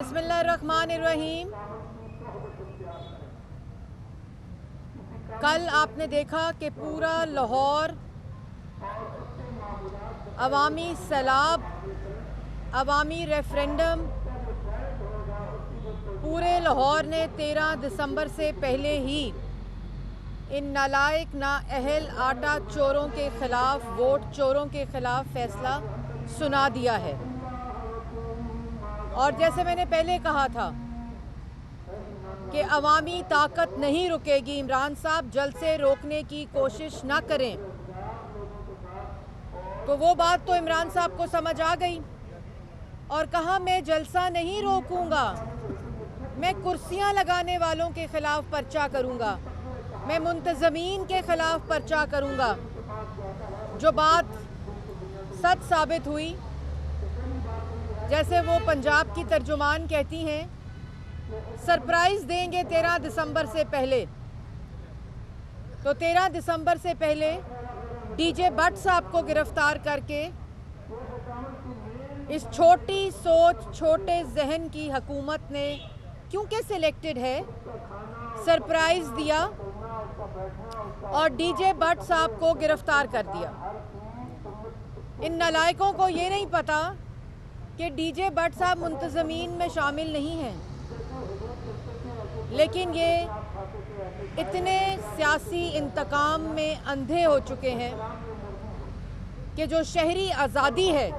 बिस्मिल्लाहिर्रहमानिर्रहीम। कल आपने देखा कि पूरा लाहौर अवामी सैलाब, अवामी रेफरेंडम, पूरे लाहौर ने 13 दिसंबर से पहले ही इन नालायक नाअहल आटा चोरों के ख़िलाफ़, वोट चोरों के ख़िलाफ़ फ़ैसला सुना दिया है। और जैसे मैंने पहले कहा था कि अवामी ताकत नहीं रुकेगी, इमरान साहब जलसे रोकने की कोशिश ना करें, तो वो बात तो इमरान साहब को समझ आ गई और कहा मैं जलसा नहीं रोकूंगा, मैं कुर्सियां लगाने वालों के ख़िलाफ़ पर्चा करूंगा, मैं मुंतज़मीन के ख़िलाफ़ पर्चा करूंगा। जो बात सच साबित हुई, जैसे वो पंजाब की तर्जुमान कहती हैं, सरप्राइज़ देंगे 13 दिसंबर से पहले। तो 13 दिसंबर से पहले डीजे भट्ट साहब को गिरफ्तार करके इस छोटी सोच, छोटे जहन की हुकूमत ने, क्योंकि सिलेक्टेड है, सरप्राइज़ दिया और डीजे भट्ट साहब को गिरफ्तार कर दिया। इन नालायकों को ये नहीं पता कि डीजे भट्ट साहब मुंतज़मीन में शामिल नहीं हैं, लेकिन ये इतने सियासी इंतकाम में अंधे हो चुके हैं कि जो शहरी आज़ादी है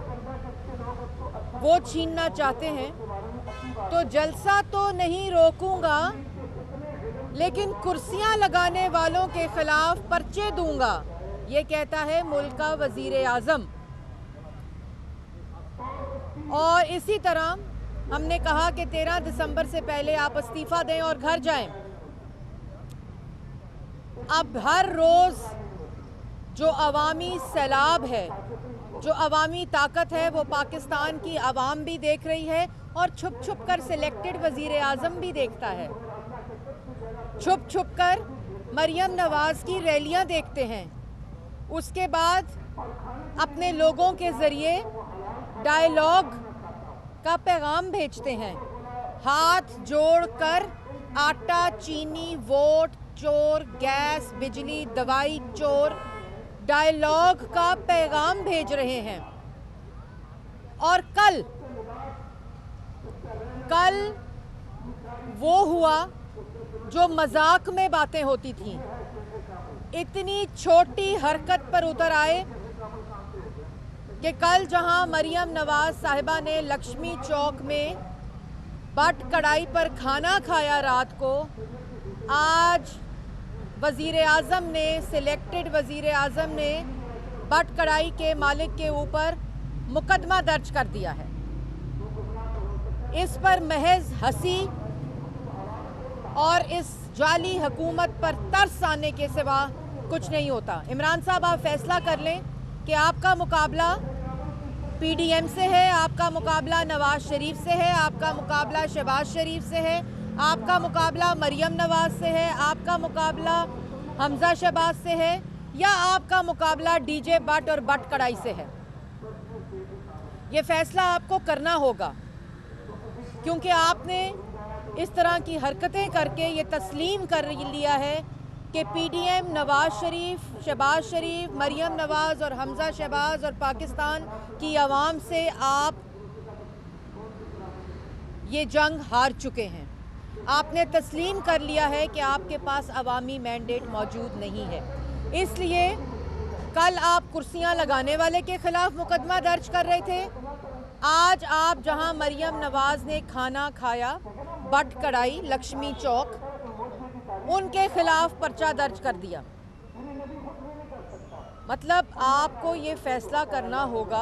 वो छीनना चाहते हैं। तो जलसा तो नहीं रोकूंगा, लेकिन कुर्सियां लगाने वालों के ख़िलाफ़ पर्चे दूंगा, ये कहता है मुल्क का वज़ीर आज़म। और इसी तरह हमने कहा कि 13 दिसंबर से पहले आप इस्तीफ़ा दें और घर जाएं। अब हर रोज़ जो अवामी सैलाब है, जो अवामी ताकत है, वो पाकिस्तान की आवाम भी देख रही है और छुप छुप कर सिलेक्टेड वज़ीर आज़म भी देखता है। छुप छुप कर मरियम नवाज़ की रैलियां देखते हैं, उसके बाद अपने लोगों के ज़रिए डायलॉग का पैगाम भेजते हैं। हाथ जोड़कर आटा, चीनी, वोट चोर, गैस, बिजली, दवाई चोर, डायलॉग का पैगाम भेज रहे हैं। और कल वो हुआ जो मजाक में बातें होती थीं, इतनी छोटी हरकत पर उतर आए कि कल जहां मरियम नवाज़ साहिबा ने लक्ष्मी चौक में बट कढ़ाई पर खाना खाया रात को, आज वज़ीर आज़म ने, सिलेक्टेड वज़ीर आज़म ने बट कढ़ाई के मालिक के ऊपर मुकदमा दर्ज कर दिया है। इस पर महज हंसी और इस जाली हुकूमत पर तरस आने के सिवा कुछ नहीं होता। इमरान साहब, आप फैसला कर लें कि आपका मुकाबला पीडीएम से है, आपका मुकाबला नवाज शरीफ से है, आपका मुकाबला शहबाज शरीफ से है, आपका मुकाबला मरियम नवाज से है, आपका मुकाबला हमजा शहबाज से है, या आपका मुकाबला डीजे भट्ट और बट कढ़ाई से है। ये फैसला आपको करना होगा, क्योंकि आपने इस तरह की हरकतें करके ये तस्लीम कर लिया है कि पीडीएम, नवाज शरीफ, शहबाज शरीफ, मरियम नवाज़ और हमजा शहबाज और पाकिस्तान की आवाम से आप ये जंग हार चुके हैं। आपने तस्लीम कर लिया है कि आपके पास अवामी मैंडेट मौजूद नहीं है। इसलिए कल आप कुर्सियां लगाने वाले के ख़िलाफ़ मुकदमा दर्ज कर रहे थे, आज आप जहां मरियम नवाज़ ने खाना खाया बट कढ़ाई, लक्ष्मी चौक, उनके खिलाफ पर्चा दर्ज कर दिया। मतलब आपको ये फैसला करना होगा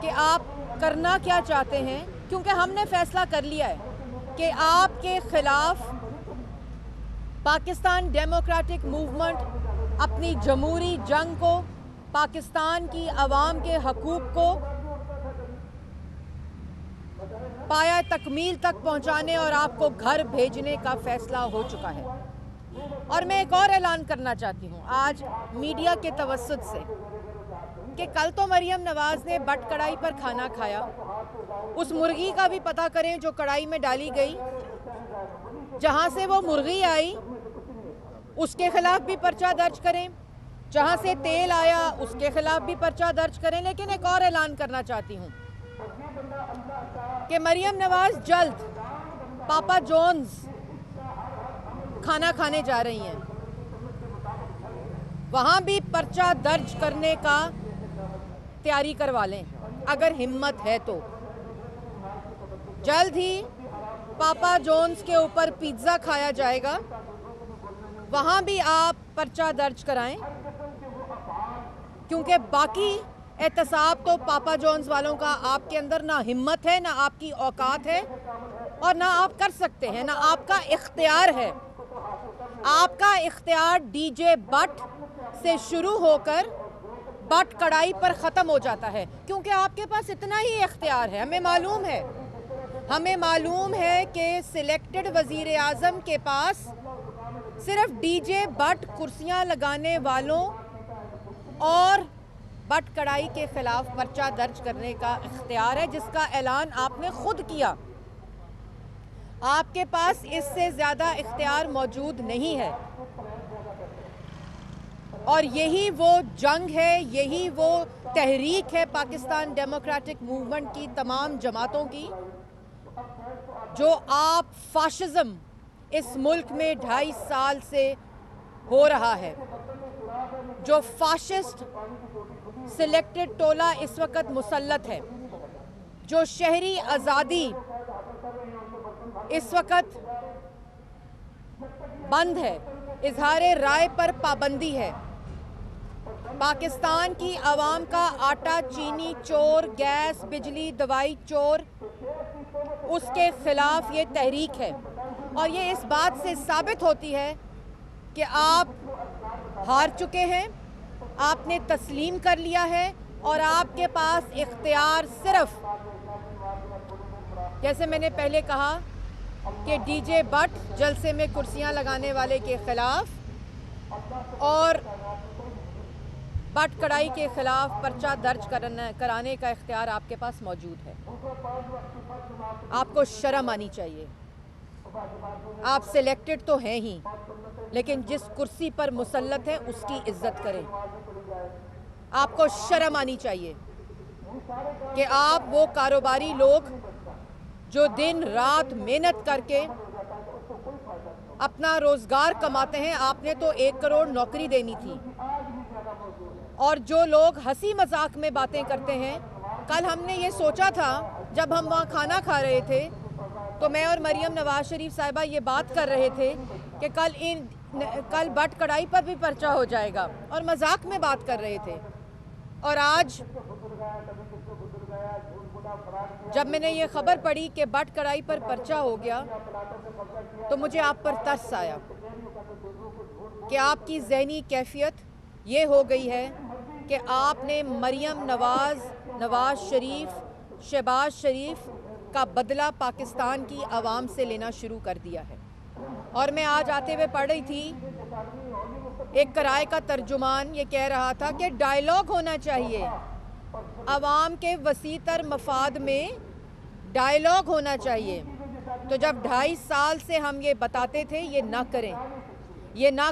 कि आप करना क्या चाहते हैं, क्योंकि हमने फैसला कर लिया है कि आपके खिलाफ पाकिस्तान डेमोक्रेटिक मूवमेंट अपनी जमहूरी जंग को, पाकिस्तान की आवाम के हकूक़ को पाया तकमील तक पहुंचाने और आपको घर भेजने का फैसला हो चुका है। और मैं एक और ऐलान करना चाहती हूं आज मीडिया के तवस्सुत से कि कल तो मरियम नवाज़ ने बट कढ़ाई पर खाना खाया, उस मुर्गी का भी पता करें जो कढ़ाई में डाली गई, जहां से वो मुर्गी आई उसके खिलाफ भी पर्चा दर्ज करें, जहां से तेल आया उसके खिलाफ भी पर्चा दर्ज करें। लेकिन एक और ऐलान करना चाहती हूं कि मरियम नवाज जल्द पापा जॉन्स खाना खाने जा रही हैं, वहां भी पर्चा दर्ज करने का तैयारी करवा लें अगर हिम्मत है तो। जल्द ही पापा जॉन्स के ऊपर पिज्ज़ा खाया जाएगा, वहां भी आप पर्चा दर्ज कराएं, क्योंकि बाकी एहतसाब तो पापा जॉन्स वालों का आपके अंदर ना हिम्मत है, ना आपकी औकात है और ना आप कर सकते हैं, ना आपका इख्तियार है। आपका इख्तियार डीजे बट से शुरू होकर बट कढ़ाई पर ख़त्म हो जाता है, क्योंकि आपके पास इतना ही इख्तियार है। हमें मालूम है कि सिलेक्टेड वज़ीर आज़म के पास सिर्फ डीजे बट कुर्सियां लगाने वालों और बट कढ़ाई के खिलाफ पर्चा दर्ज करने का इख्तियार है, जिसका ऐलान आपने खुद किया। आपके पास इससे ज़्यादा इख्तियार मौजूद नहीं है और यही वो जंग है, यही वो तहरीक है पाकिस्तान डेमोक्रेटिक मूवमेंट की तमाम जमातों की, जो आप फाशिज़म इस मुल्क में 2.5 साल से हो रहा है, जो फाशिस्ट सिलेक्टेड टोला इस वक्त मुसल्लत है, जो शहरी आज़ादी इस वक्त बंद है, इजहार राय पर पाबंदी है, पाकिस्तान की आवाम का आटा चीनी चोर, गैस बिजली दवाई चोर, उसके खिलाफ ये तहरीक है। और ये इस बात से साबित होती है कि आप हार चुके हैं, आपने तस्लीम कर लिया है और आपके पास इख्तियार सिर्फ, जैसे मैंने पहले कहा कि डीजे बट जलसे में कुर्सियां लगाने वाले के खिलाफ और बट कढ़ाई के खिलाफ पर्चा दर्ज कराने का इख्तियार आपके पास मौजूद है। आपको शर्म आनी चाहिए। आप सिलेक्टेड तो हैं ही, लेकिन जिस कुर्सी पर मुसल्लत है उसकी इज्जत करें। आपको शर्म आनी चाहिए कि आप वो कारोबारी लोग जो दिन रात मेहनत करके अपना रोजगार कमाते हैं, आपने तो 1 करोड़ नौकरी देनी थी। और जो लोग हंसी मजाक में बातें करते हैं, कल हमने ये सोचा था जब हम वहाँ खाना खा रहे थे तो मैं और मरियम नवाज शरीफ साहिबा ये बात कर रहे थे कि कल बट कढ़ाई पर भी पर्चा हो जाएगा, और मजाक में बात कर रहे थे। और आज जब मैंने ये खबर पढ़ी कि बट कढ़ाई पर पर्चा हो गया तो मुझे आप पर तरस आया कि आपकी ज़हनी कैफियत ये हो गई है कि आपने मरियम नवाज शरीफ, शहबाज शरीफ का बदला पाकिस्तान की आवाम से लेना शुरू कर दिया है। और मैं आज आते हुए पढ़ रही थी, एक किराए का तर्जुमान ये कह रहा था कि डायलॉग होना चाहिए, आवाम के वसीतर मफाद में डायलॉग होना चाहिए। तो जब 2.5 साल से हम ये बताते थे ये ना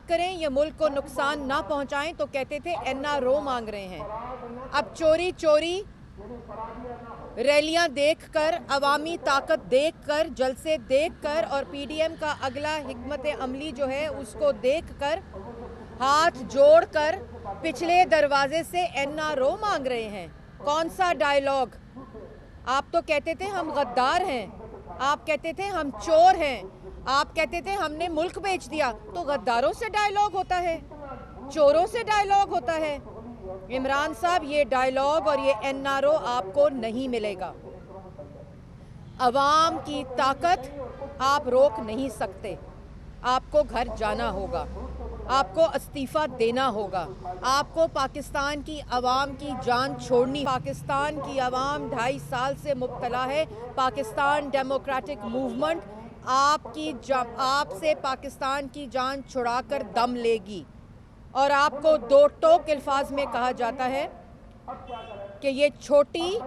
करें, ये मुल्क को नुकसान ना पहुंचाएं, तो कहते थे NRO मांग रहे हैं। अब चोरी चोरी रैलियां देखकर, अवामी ताकत देखकर, जलसे देखकर और PDM का अगला हिकमत अमली जो है उसको देखकर, हाथ जोड़कर पिछले दरवाजे से NRO मांग रहे हैं। कौन सा डायलॉग? आप तो कहते थे हम गद्दार हैं, आप कहते थे हम चोर हैं, आप कहते थे हमने मुल्क बेच दिया। तो गद्दारों से डायलॉग होता है, चोरों से डायलॉग होता है। इमरान साहब, ये डायलॉग और ये NRO आपको नहीं मिलेगा। अवाम की ताकत आप रोक नहीं सकते। आपको घर जाना होगा, आपको इस्तीफ़ा देना होगा, आपको पाकिस्तान की आवाम की जान छोड़नी। पाकिस्तान की आवाम 2.5 साल से मुब्तला है। पाकिस्तान डेमोक्रेटिक मूवमेंट आपसे पाकिस्तान की जान छुड़ाकर दम लेगी। और आपको दो टोक अल्फाज में कहा जाता है कि ये छोटी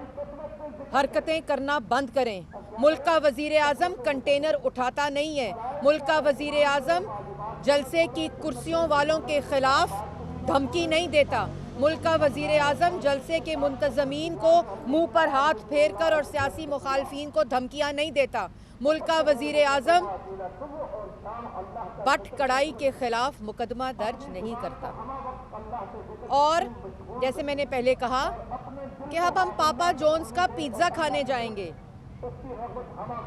हरकतें करना बंद करें। मुल्क का वज़ीर आज़म कंटेनर उठाता नहीं है। मुल्क का वज़ीर आज़म जलसे की कुर्सियों वालों के ख़िलाफ़ धमकी नहीं देता। मुल्क का वज़ीर आज़म जलसे के मुंतज़मीन को मुंह पर हाथ फेर कर और सियासी मुखालफीन को धमकियां नहीं देता। मुल्क का वज़ीर आज़म बट कड़ाई के ख़िलाफ़ मुकदमा दर्ज नहीं करता। और जैसे मैंने पहले कहा कि अब हम पापा जॉन्स का पिज़्ज़ा खाने जाएंगे।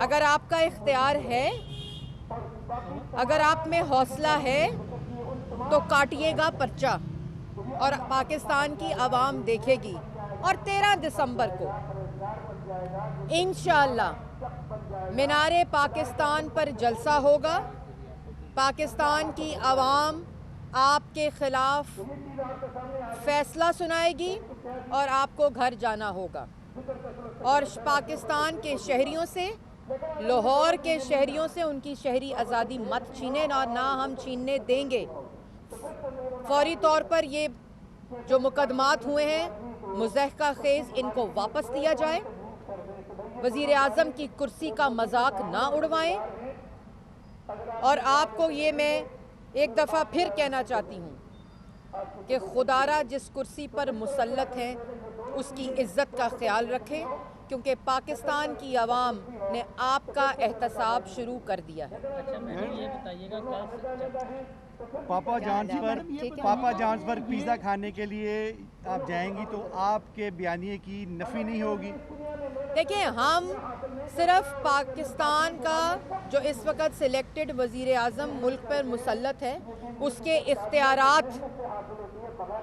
अगर आपका इख्तियार है, अगर आप में हौसला है तो काटिएगा पर्चा और पाकिस्तान की आवाम देखेगी। और 13 दिसंबर को इंशाअल्लाह मीनारे पाकिस्तान पर जलसा होगा। पाकिस्तान की आवाम आपके ख़िलाफ़ फैसला सुनाएगी और आपको घर जाना होगा। और पाकिस्तान के शहरियों से, लाहौर के शहरियों से उनकी शहरी आज़ादी मत छीने और ना हम छीनने देंगे। फौरी तौर पर ये जो मुकदमात हुए हैं मुज़हका खेज़, इनको वापस लिया जाए। वज़ीर आज़म की कुर्सी का मजाक ना उड़वाएं। और आपको ये मैं एक दफ़ा फिर कहना चाहती हूँ कि खुदारा जिस कुर्सी पर मुसल्लत हैं उसकी इज़्ज़त का ख्याल रखें, क्योंकि पाकिस्तान की आवाम ने आपका एहतसाब शुरू कर दिया है। अच्छा मैडम ये बताइएगा पापा जॉन्स पर पिज़्ज़ा खाने के लिए आप जाएंगी तो आपके बयानिए की नफ़ी नहीं होगी? देखिए, हम सिर्फ पाकिस्तान का जो इस वक्त सिलेक्टेड वज़ीर आज़म मुल्क पर मुसल्लत है उसके इख्तियारात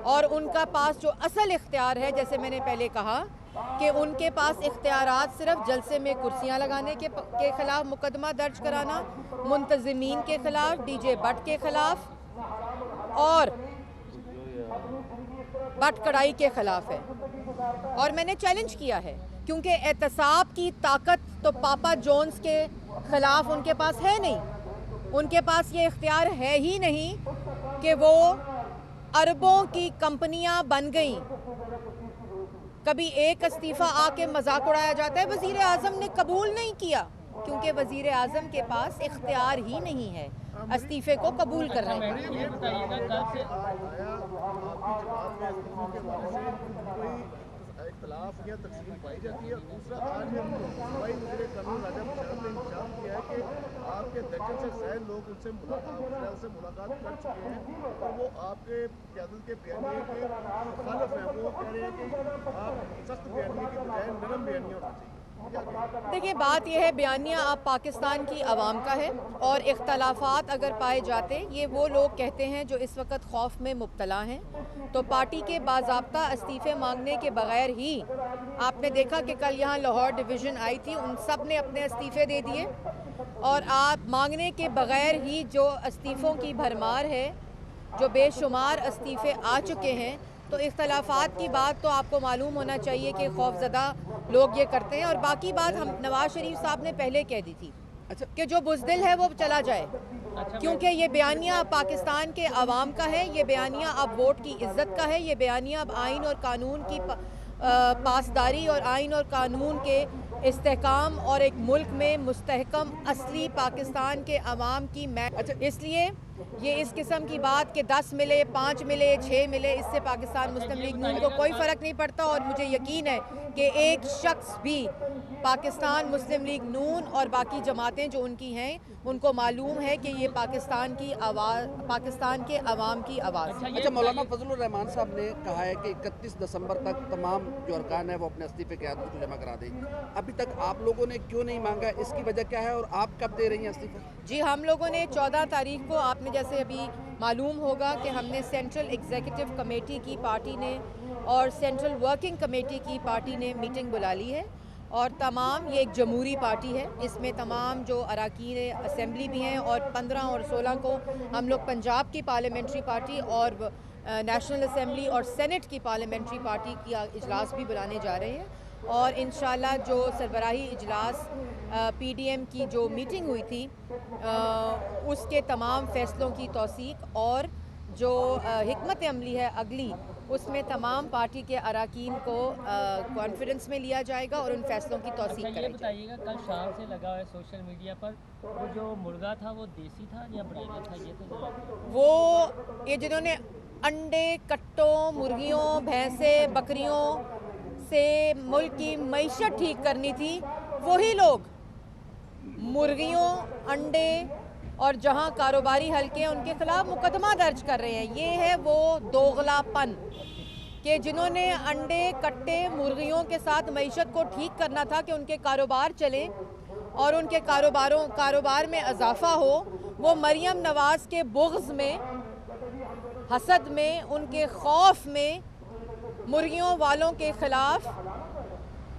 और उनका पास जो असल इख्तियार है, जैसे मैंने पहले कहा कि उनके पास इख्तियारात सिर्फ जलसे में कुर्सियां लगाने के ख़िलाफ़ मुकदमा दर्ज कराना, मुंतज़मीन के ख़िलाफ़, डीजे बट के ख़िलाफ़ और बट कड़ाई के ख़िलाफ़ है। और मैंने चैलेंज किया है, क्योंकि एहतसाब की ताकत तो पापा जॉन्स के ख़िलाफ़ उनके पास है नहीं। उनके पास ये इख्तियार है ही नहीं कि वो अरबों की कंपनियां बन गईं। कभी एक इस्तीफ़ा आके मजाक उड़ाया जाता है, वज़ीर आज़म ने कबूल नहीं किया क्योंकि वज़ीर आज़म के पास इख्तियार ही नहीं है इस्तीफ़े को कबूल करने का। मैडम ये बताइएगा कल से इख्तलाफ या तकसीम पाई जाती है। दूसरा, आज सूबाई वज़ीर कानून राजा मुशर्रफ ने इंतजाम किया है कि आपके दर्जन से ज़ायद लोग उनसे मुलाकात कर चुके हैं और वो आपके क़यादत के बयानिए के मुखालिफ हैं। वो कह रहे हैं कि आप सख्त बयानिए की बजाय नरम बयानिया होना चाहिए। देखिए, बात यह है, बयानिया आप पाकिस्तान की आवाम का है और इख्तलाफात अगर पाए जाते, ये वो लोग कहते हैं जो इस वक्त खौफ में मुब्तला हैं, तो पार्टी के बाज़ाब्ता इस्तीफ़े मांगने के बगैर ही आपने देखा कि कल यहाँ लाहौर डिवीज़न आई थी, उन सब ने अपने इस्तीफ़े दे दिए। और आप मांगने के बगैर ही जो इस्तीफ़ों की भरमार है, जो बेशुमार इस्तीफ़े आ चुके हैं, तो इख्तलाफात की बात तो आपको मालूम होना चाहिए कि खौफज़दा लोग ये करते हैं। और बाकी बात हम नवाज शरीफ साहब ने पहले कह दी थी कि जो बुज़दिल है वो चला जाए, क्योंकि ये बयानिया अब पाकिस्तान के अवाम का है, ये बयानिया अब वोट की इज़्ज़त का है, ये बयानिया अब आइन और कानून की पासदारी और आइन और कानून के इस्तेहकाम और एक मुल्क में मुस्तहकम असली पाकिस्तान के अवाम की इसलिए ये इस किस्म की बात कि 10 मिले, 5 मिले, 6 मिले, इससे पाकिस्तान मुस्लिम लीग नून को कोई फ़र्क नहीं पड़ता। और मुझे यकीन है कि एक शख्स भी पाकिस्तान मुस्लिम लीग नून और बाकी जमातें जो उनकी हैं, उनको मालूम है कि ये पाकिस्तान की आवाज़, पाकिस्तान के अवाम की आवाज़। अच्छा, मौलाना फजलुर रहमान साहब ने कहा है कि 31 दिसंबर तक तमाम जो अरकान है वो अपने इस्तीफे के हाथ को जमा करा दें। अभी तक आप लोगों ने क्यों नहीं मांगा, इसकी वजह क्या है और आप कब दे रही हैं इस्तीफा? जी, हम लोगों ने 14 तारीख को, आपने जैसे अभी मालूम होगा कि हमने सेंट्रल एग्जीक्यूटिव कमेटी की पार्टी ने और सेंट्रल वर्किंग कमेटी की पार्टी ने मीटिंग बुला ली है। और तमाम, ये एक जमहूरी पार्टी है, इसमें तमाम जो अरकान असेंबली भी हैं और 15 और 16 को हम लोग पंजाब की पार्लियामेंट्री पार्टी और नेशनल असेंबली और सेनेट की पार्लियामेंट्री पार्टी की इजलास भी बुलाने जा रहे हैं। और इंशाल्लाह जो सरबराही इजलास PDM की जो मीटिंग हुई थी उसके तमाम फ़ैसलों की तौसीक और जो हिकमत अमली है अगली, उसमें तमाम पार्टी के अरकान को कॉन्फ्रेंस में लिया जाएगा और उन फैसलों की अच्छा तौसीक ये कराई जाएगी। बताइएगा, कल शाम से लगा हुआ है सोशल मीडिया पर, वो जो मुर्गा था वो देसी था या ब्रायलर था, ये तो जरा वो ये जिन्होंने अंडे, कट्टों, मुर्गियों, भैंसे, बकरियों से मुल्क की मईशत ठीक करनी थी, वही लोग मुर्गियों, अंडे और जहां कारोबारी हल्के हैं उनके खिलाफ मुकदमा दर्ज कर रहे हैं। ये है वो दोगलापन कि जिन्होंने अंडे, कट्टे, मुर्गियों के साथ मईशत को ठीक करना था कि उनके कारोबार चलें और उनके कारोबार में इजाफा हो, वो मरियम नवाज़ के बुग़्ज़ में, हसद में, उनके खौफ में मुर्गियों वालों के खिलाफ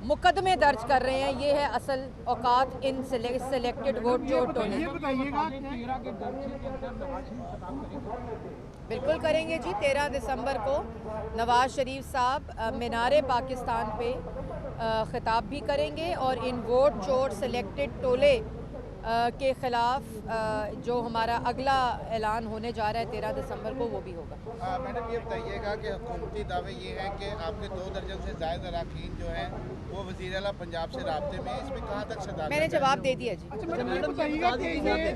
मुकदमे दर्ज कर रहे हैं। ये है असल औकात इन सिलेक्टेड वोट चोर टोले। बिल्कुल करेंगे जी। 13 दिसंबर को नवाज शरीफ साहब मीनारे पाकिस्तान पे खिताब भी करेंगे और इन वोट चोर सिलेक्टेड टोले के ख़िलाफ़ जो हमारा अगला ऐलान होने जा रहा है 13 दिसंबर को, वो भी होगा। मैडम ये बताइएगा कि हुकूमती दावे ये हैं कि आपके 2 दर्जन से ज़ायद अरकान जो हैं वो वज़ीर आला पंजाब से राब्ते में, इसमें कहाँ तक सदाकत? मैंने जवाब दे दिया जी।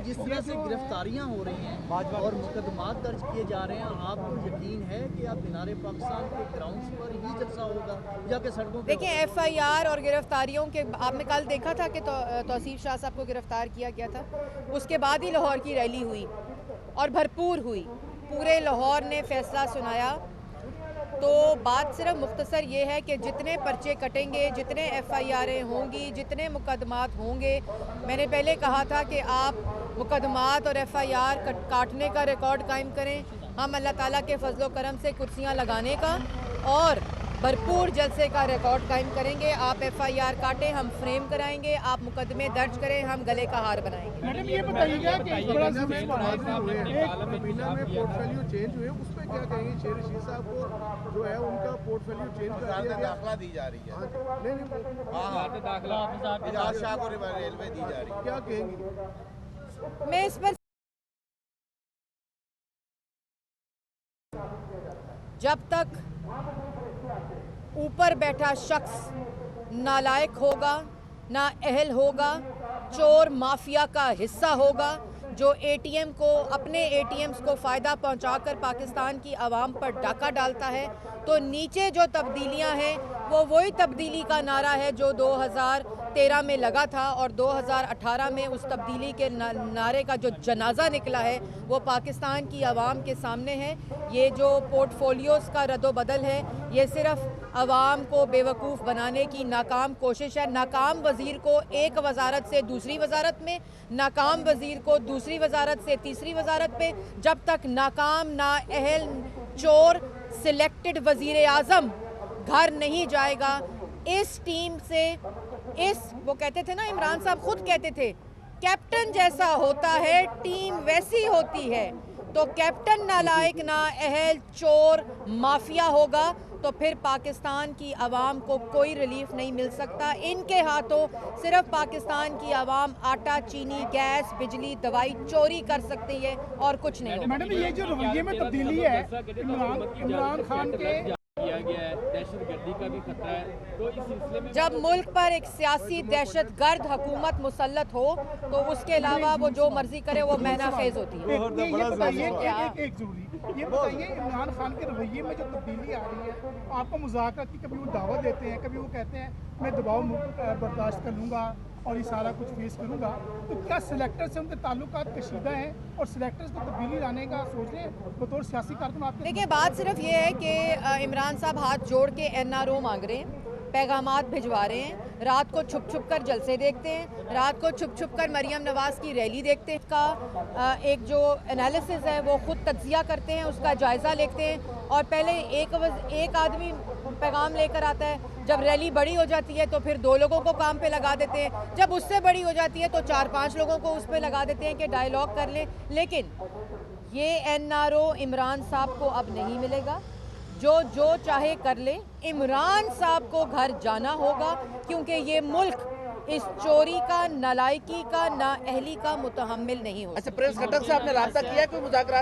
जिस तरह से गिरफ्तारियां हो रही हैं और मुकदमात दर्ज किए जा रहे हैं, आपको यकीन है कि आप मीनारे पाकिस्तान के ग्राउंड्स पर ही जलसा होगा या कि सड़कों पे? देखिए, FIR और गिरफ्तारियों के आपने कल देखा था कि तौसीफ शाह साहब को गिरफ्तार किया गया था, उसके बाद ही लाहौर की रैली हुई और भरपूर हुई, पूरे लाहौर ने फैसला सुनाया। तो बात सिर्फ मुख्तसर ये है कि जितने पर्चे कटेंगे, जितने FIR होंगी, जितने मुकदमात होंगे, मैंने पहले कहा था कि आप मुकदमात और FIR काटने का रिकॉर्ड कायम करें, हम अल्लाह ताला के फजलो करम से कुर्सियां लगाने का और भरपूर जलसे का रिकॉर्ड कायम करेंगे। आप FIR काटें, हम फ्रेम कराएंगे, आप मुकदमे दर्ज करें, हम गले का हार बनाएंगे। मैडम ये बताइएगा कि कबीना में पोर्टफोलियो चेंज हुए, उस पर क्या कहेंगे? शेर रशीद साहब को जो है उनका पोर्टफोलियो चेंज कर दिया गया, दाखिला दी जा रही है। नहीं, दाखिला इजाज शाह को रेलवे दी जा रही है, क्या कहेंगी? मैं इस पर जब तक ऊपर बैठा शख्स नालायक होगा, ना अहल होगा, चोर माफिया का हिस्सा होगा, जो ATM को, अपने ATMs को फ़ायदा पहुंचाकर पाकिस्तान की आवाम पर डाका डालता है, तो नीचे जो तब्दीलियां हैं वो वही तब्दीली का नारा है जो 2013 में लगा था और 2018 में उस तब्दीली के नारे का जो जनाजा निकला है वो पाकिस्तान की आवाम के सामने है। ये जो पोर्टफोलियोज़ का रद्दोबदल है, ये सिर्फ आवाम को बेवकूफ़ बनाने की नाकाम कोशिश है। नाकाम वज़ीर को एक वज़ारत से दूसरी वज़ारत में, नाकाम वज़ीर को दूसरी वज़ारत से तीसरी वज़ारत पे, जब तक नाकाम, नाअहल, चोर सिलेक्टेड वज़ीर आज़म घर नहीं जाएगा, इस टीम से, वो कहते थे ना, इमरान साहब खुद कहते थे, कैप्टन जैसा होता है टीम वैसी होती है। तो कैप्टन नालायक, नाअहल, चोर, माफिया होगा तो फिर पाकिस्तान की आवाम को कोई रिलीफ नहीं मिल सकता। इनके हाथों सिर्फ पाकिस्तान की आवाम आटा, चीनी, गैस, बिजली, दवाई चोरी कर सकती है और कुछ नहीं होगा। मैडम ये जो रवैये में तब्दीली है, इमरान खान के किया गया है, दहशतगर्दी का भी खतरा है, तो इस सिलसिले में जब मुल्क पर एक सियासी दहशतगर्द हुकूमत मुसल्लत हो तो उसके अलावा वो जो मर्जी करे वो महना खेज होती है। ये बताइए ये बताइए, इमरान खान के रवैये में जो तब्दीली आ रही है, आपको मुज़ाकरात की कभी वो दावत देते हैं, कभी वो कहते हैं मैं दबाव बर्दाश्त कर लूँगा और ये सारा कुछ फेस करूँगा, तो क्या सिलेक्टर से उनके ताल्लुकात कशीदा हैं और सिलेक्टर्स को तब्दीली लाने का सोच रहे हैं बतौर सियासी कारकुन? आपके देखिए, बात सिर्फ ये है कि इमरान साहब हाथ जोड़ के NRO मांग रहे हैं, पैगामात भिजवा रहे हैं, रात को छुप छुप कर जलसे देखते हैं, रात को छुप छुप कर मरियम नवाज़ की रैली देखते हैं, का एक जो एनालिसिस है वो खुद तज्जिया करते हैं, उसका जायज़ा लेते हैं और पहले एक आदमी पैगाम लेकर आता है, जब रैली बड़ी हो जाती है तो फिर 2 लोगों को काम पे लगा देते हैं, जब उससे बड़ी हो जाती है तो 4-5 लोगों को उस पर लगा देते हैं कि डायलॉग कर लें। लेकिन ये NRO इमरान साहब को अब नहीं मिलेगा, जो चाहे कर ले, इमरान साहब को घर जाना होगा क्योंकि ये मुल्क इस चोरी का, नालायकी का, नाअहली का मुतहम्मिल नहीं हो सकता। अच्छा, प्रेस घटक से आपने राब्ता किया है कोई मुज़ाकरात